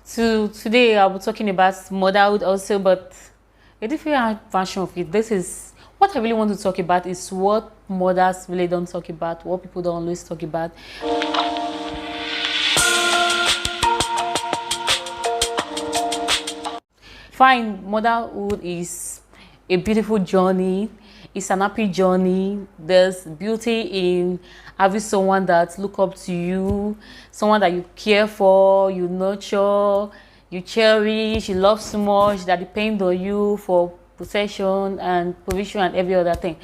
So today I'll be talking about motherhood also, but a different version of it. This is what I really want to talk about is what mothers really don't talk about, what people don't always talk about. Fine, motherhood is a beautiful journey. It's an happy journey. There's beauty in having someone that look up to you, someone that you care for, you nurture, you cherish, you love so much, that depend on you for possession and provision and every other thing.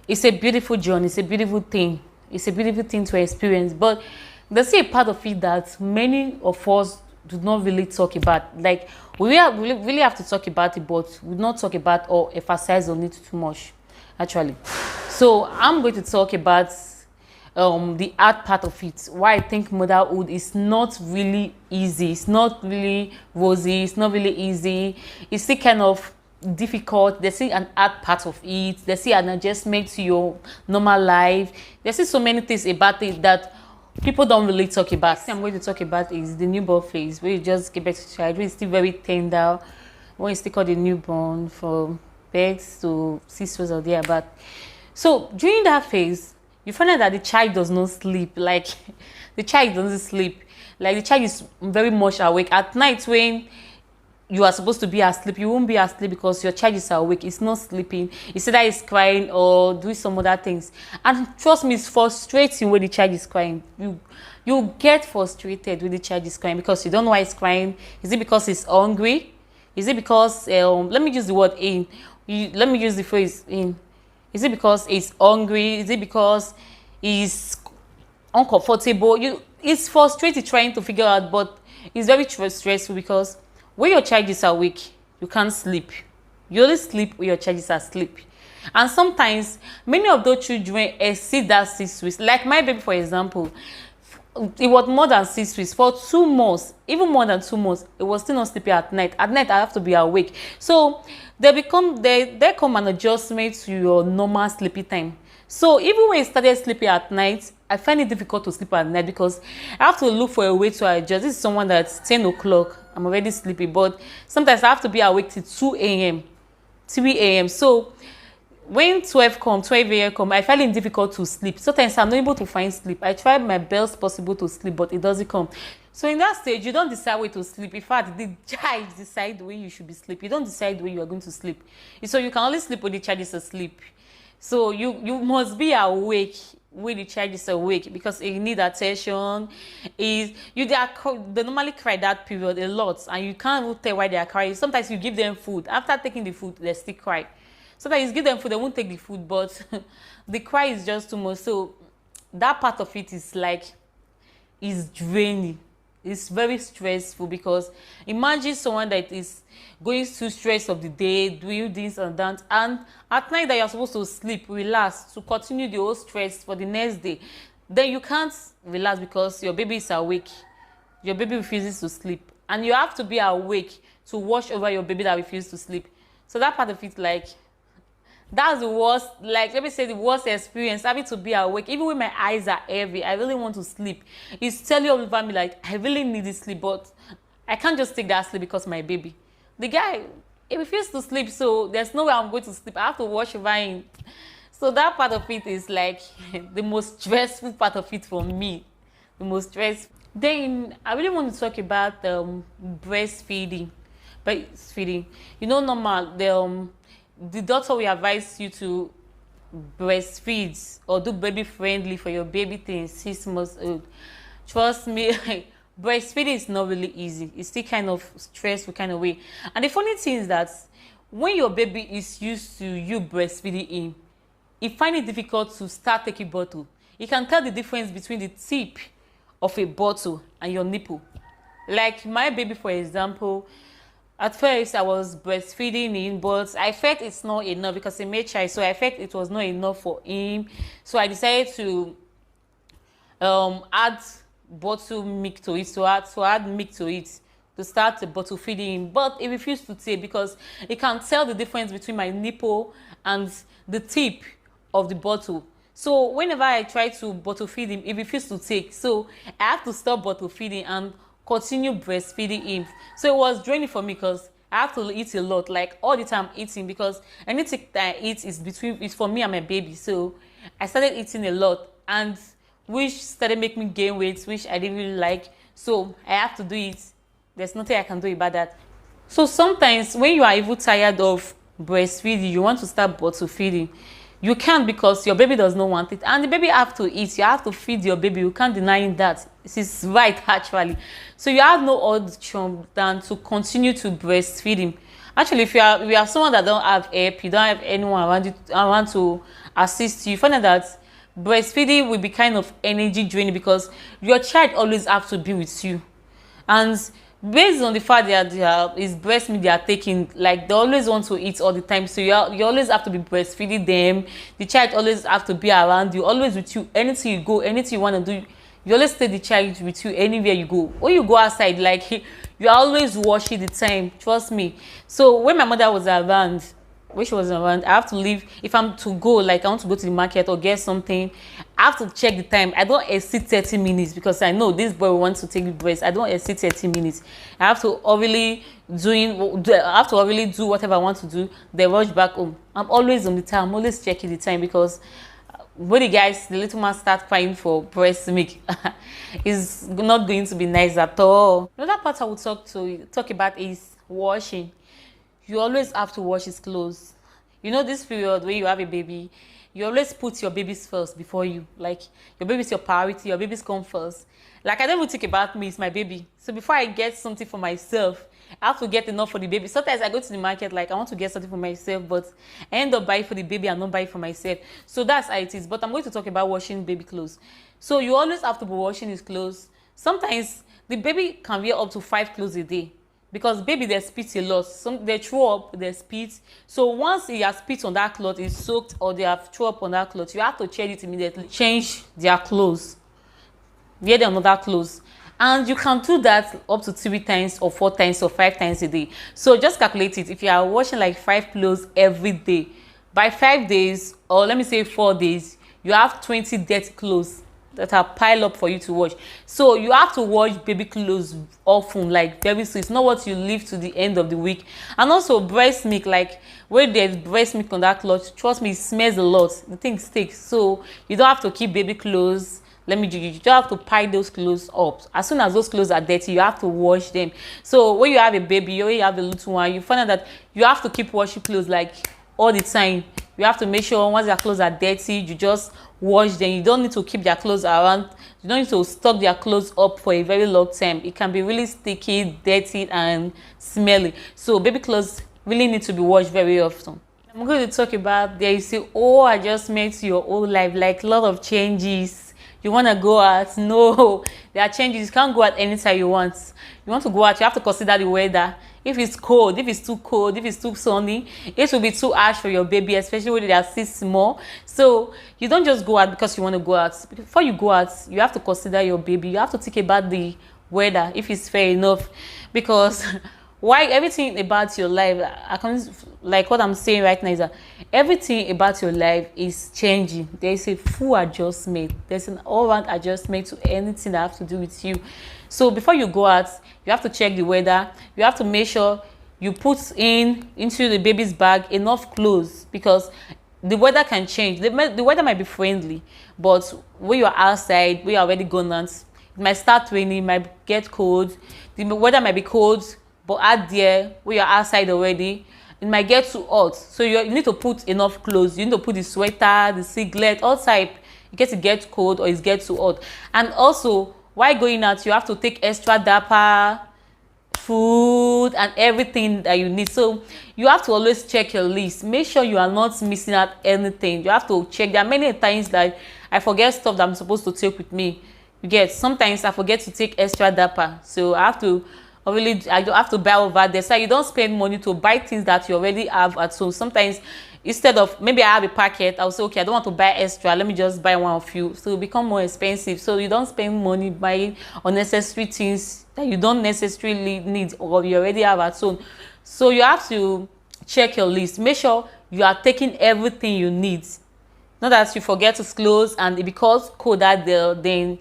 It's a beautiful journey. It's a beautiful thing. It's a beautiful thing to experience. But there's a part of it that many of us do not really talk about. Like we really have to talk about it, but we not talk about or emphasize on it too much, actually. So I'm going to talk about the art part of it. Why I think motherhood is not really easy. It's not really rosy. It's not really easy. It's still kind of difficult. There's still an art part of it. There's still an adjustment to your normal life. There's still so many things about it that people don't really talk about. What I'm going to talk about is the newborn phase, where you just give birth to child, where it's still very tender, when it's still called a newborn, from birth to 6 weeks or thereabout. So during that phase, you find out that the child does not sleep. Like the child doesn't sleep. Like the child is very much awake at night. When you are supposed to be asleep, you won't be asleep because your child is awake. It's not sleeping. It's either it's crying or doing some other things. And trust me, it's frustrating when the child is crying. You get frustrated when the child is crying because you don't know why it's crying. Is it because it's hungry? Is it because let me use the word in. Let me use the phrase in. Is it because it's hungry? Is it because it's uncomfortable? It's frustrating trying to figure out, but it's very stressful because when your child is awake, you can't sleep. You only sleep when your child is asleep. And sometimes, many of those children exceed that 6 weeks. Like my baby, for example, it was more than 6 weeks. For 2 months, even more than 2 months, it was still not sleeping at night. At night, I have to be awake. So, there come an adjustment to your normal sleeping time. So even when you started sleeping at night, I find it difficult to sleep at night because I have to look for a way to adjust. This is someone that's 10 o'clock. I'm already sleepy, but sometimes I have to be awake till 2 a.m., 3 a.m. So when 12 a.m. come, I find it difficult to sleep. Sometimes I'm not able to find sleep. I try my best possible to sleep, but it doesn't come. So in that stage, you don't decide where to sleep. In fact, the child decide where you should be sleeping. You don't decide where you are going to sleep. So you can only sleep when the child is asleep. So you must be awake when the child is awake because it need attention. They normally cry that period a lot, and you can't even tell why they are crying. Sometimes you give them food. After taking the food, they still cry. Sometimes you give them food, they won't take the food, but the cry is just too much. So that part of it is draining. It's very stressful because imagine someone that is going through stress of the day, doing this and that, and at night that you're supposed to sleep, relax, to continue the whole stress for the next day. Then you can't relax because your baby is awake. Your baby refuses to sleep. And you have to be awake to watch over your baby that refuses to sleep. So that part of it, like, that's the worst, like, let me say the worst experience, having to be awake even when my eyes are heavy. I really want to sleep. It's telling all over me like I really need this sleep, but I can't just take that sleep because my baby, the guy, he refuses to sleep, so there's no way I'm going to sleep. I have to watch over him. So that part of it is like the most stressful part of it for me. The most stressful. Then I really want to talk about breastfeeding. Breastfeeding, you know, normal the doctor will advise you to breastfeed or do baby friendly for your baby till 6 months old. Trust me, breastfeeding is not really easy. It's still kind of stressful kind of way. And the funny thing is that when your baby is used to you breastfeeding him, he find it difficult to start taking bottle. You can tell the difference between the tip of a bottle and your nipple. Like my baby, for example, at first I was breastfeeding him, but I felt it's not enough because he made child, so I felt it was not enough for him. So I decided to add bottle milk to it, to add milk to it, to start the bottle feeding him. But he refused to take because he can tell the difference between my nipple and the tip of the bottle. So whenever I try to bottle feed him, he refused to take. So I have to stop bottle feeding and continue breastfeeding him. So it was draining for me because I have to eat a lot, like all the time eating, because anything that I eat is for me and my baby. So I started eating a lot, and which started making me gain weight, which I didn't really like. So I have to do it. There's nothing I can do about that. So sometimes when you are even tired of breastfeeding, you want to start bottle feeding. You can't, because your baby does not want it, and the baby have to eat. You have to feed your baby. You can't deny that. This is right, actually. So you have no other choice than to continue to breastfeed him. Actually, if you are someone that don't have help, you don't have anyone around you around to assist you, find out that breastfeeding will be kind of energy draining, because your child always have to be with you. And based on the fact that is breast milk they are taking, like they always want to eat all the time, so you always have to be breastfeeding them. The child always have to be around you, always with you. Anything you go, anything you want to do, you always take the child with you anywhere you go. When you go outside, like you are always watching the time, trust me. So when my mother was around, when she was around, I have to leave. If I'm to go, like I want to go to the market or get something, I have to check the time. I don't exceed 30 minutes, because I know this boy wants to take the breast. I don't exceed 30 minutes. I have to really do whatever I want to do, then rush back home. I'm always on the time. I'm always checking the time, because when the little man start crying for breast milk, it's not going to be nice at all. Another part I will talk about is washing. You always have to wash his clothes. You know, this period where you have a baby, you always put your babies first before you. Like, your baby's your priority, your babies come first. Like, I don't even think about me, it's my baby. So before I get something for myself, I have to get enough for the baby. Sometimes I go to the market, like I want to get something for myself, but I end up buying for the baby and not buying for myself. So that's how it is. But I'm going to talk about washing baby clothes. So you always have to be washing his clothes. Sometimes the baby can wear up to 5 clothes a day, because baby they spit a lot. Some they throw up, they spit. So once he has spit on that cloth, is soaked, or they have throw up on that cloth, you have to change it immediately. Change their clothes, wear them another clothes. And you can do that up to 3 times or 4 times or 5 times a day. So just calculate it. If you are washing like 5 clothes every day, by 5 days, or let me say 4 days, you have 20 dirty clothes that are piled up for you to wash. So you have to wash baby clothes often, like very soon. It's not what you leave to the end of the week. And also breast milk, like when there's breast milk on that cloth, trust me, it smells a lot. The thing sticks. So you don't have to keep baby clothes. You don't have to pile those clothes up. As soon as those clothes are dirty, you have to wash them. So when you have a baby, or you have a little one, you find out that you have to keep washing clothes like all the time. You have to make sure once their clothes are dirty, you just wash them. You don't need to keep their clothes around. You don't need to stock their clothes up for a very long time. It can be really sticky, dirty, and smelly. So baby clothes really need to be washed very often. I'm going to talk about there is a whole adjustment to your whole life, like a lot of changes. You want to go out? No, there are changes. You can't go out anytime you want. You want to go out, you have to consider the weather. If it's cold, if it's too cold, if it's too sunny, it will be too harsh for your baby, especially when they are still small. So you don't just go out because you want to go out. Before you go out, you have to consider your baby. You have to think about the weather, if it's fair enough, because why everything about your life, like what I'm saying right now, is that everything about your life is changing. There is a full adjustment. There's an all-round adjustment to anything that has to do with you. So before you go out, you have to check the weather. You have to make sure you put into the baby's bag enough clothes, because the weather can change. The weather might be friendly, but when you're outside, when you're already gone out, it might start raining, it might get cold. The weather might be cold, but out there, when you're outside already, it might get too hot. So you need to put enough clothes. You need to put the sweater, the singlet, all type, in case it gets cold or it gets too hot. And also, while going out, you have to take extra diaper, food, and everything that you need. So you have to always check your list. Make sure you are not missing out anything. You have to check. There are many times that I forget stuff that I'm supposed to take with me. You get, sometimes I forget to take extra diaper. So I have to I don't have to buy over there, so you don't spend money to buy things that you already have at home. Sometimes instead of, maybe I have a packet, I'll say, okay, I don't want to buy extra, let me just buy one of you. So it become more expensive. So you don't spend money buying unnecessary things that you don't necessarily need or you already have at home. So you have to check your list. Make sure you are taking everything you need. Not that you forget to close and it becomes cold out there, then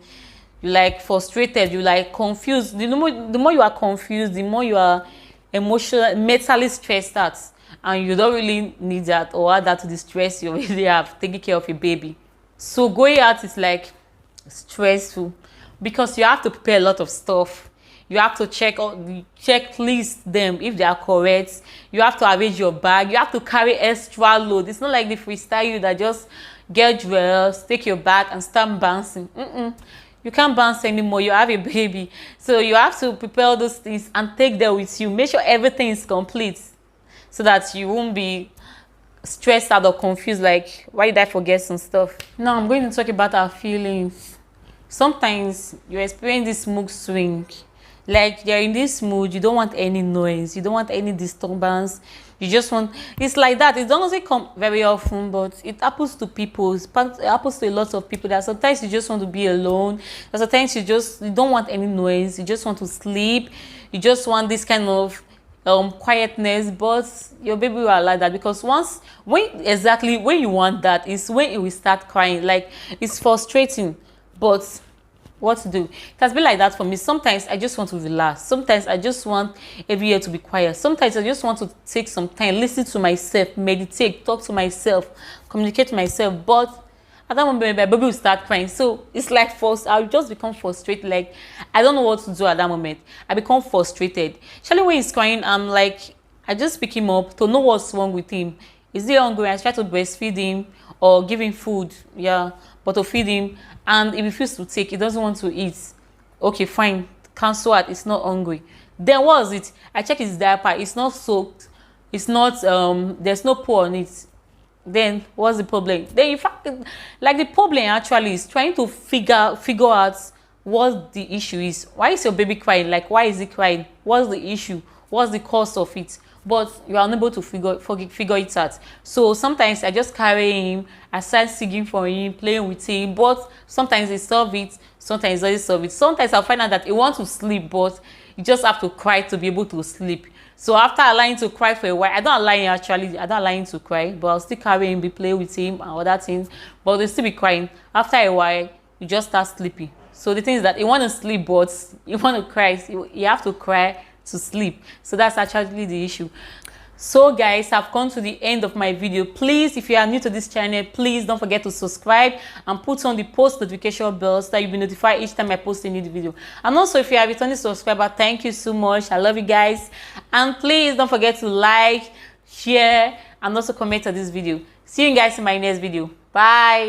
you like frustrated, you like confused. The more you are confused, the more you are emotional, mentally stressed out, and you don't really need that or add that to the stress you already have taking care of a baby. So going out is like stressful because you have to prepare a lot of stuff. You have to check all the checklist them if they are correct. You have to arrange your bag. You have to carry extra load. It's not like the freestyle you that just get dressed, take your bag and start bouncing. You can't bounce anymore. You have a baby, so you have to prepare all those things and take them with you. Make sure everything is complete so that you won't be stressed out or confused like, why did I forget some stuff? Now I'm going to talk about our feelings. Sometimes you experience this mood swing, like you're in this mood, you don't want any noise, you don't want any disturbance, you just want, it's like that. It doesn't come very often, but it happens to people. It happens to a lot of people that sometimes you just want to be alone, and sometimes you don't want any noise, you just want to sleep, you just want this kind of quietness. But your baby will allow that, because when you want that is when it will start crying. Like, it's frustrating, but what to do? It has been like that for me. Sometimes I just want to relax, sometimes I just want everywhere to be quiet, sometimes I just want to take some time, listen to myself, meditate, talk to myself, communicate to myself. But at that moment my baby will start crying, so it's like I'll just become frustrated. Like, I don't know what to do at that moment. I become frustrated. Actually, when he's crying, I'm like, I just pick him up to know what's wrong with him. Is he hungry? I try to breastfeed him or give him food, yeah, but to feed him. And if he refuses to take, he doesn't want to eat, okay, fine, cancel it, it's not hungry. Then what is it? I check his diaper, it's not soaked, it's not there's no poo on it. Then what's the problem? Then in fact, like, the problem actually is trying to figure out what the issue is. Why is your baby crying? Like, why is he crying? What's the issue? What's the cause of it? But you are unable to figure it out. So sometimes I just carry him, I start singing for him, playing with him. But sometimes he solve it, sometimes he doesn't solve it. Sometimes I'll find out that he wants to sleep, but you just have to cry to be able to sleep. So after allowing to cry for a while, I don't allow him to cry, but I'll still carry him, be play with him and other things, but they'll still be crying. After a while, you just start sleeping. So the thing is that you want to sleep, but you want to cry, so you have to cry to sleep. So that's actually the issue. So guys, I've come to the end of my video. Please, if you are new to this channel, please don't forget to subscribe and put on the post notification bell so that you'll be notified each time I post a new video. And also, if you are a returning subscriber, thank you so much. I love you guys. And please don't forget to like, share, and also comment on this video. See you guys in my next video. Bye.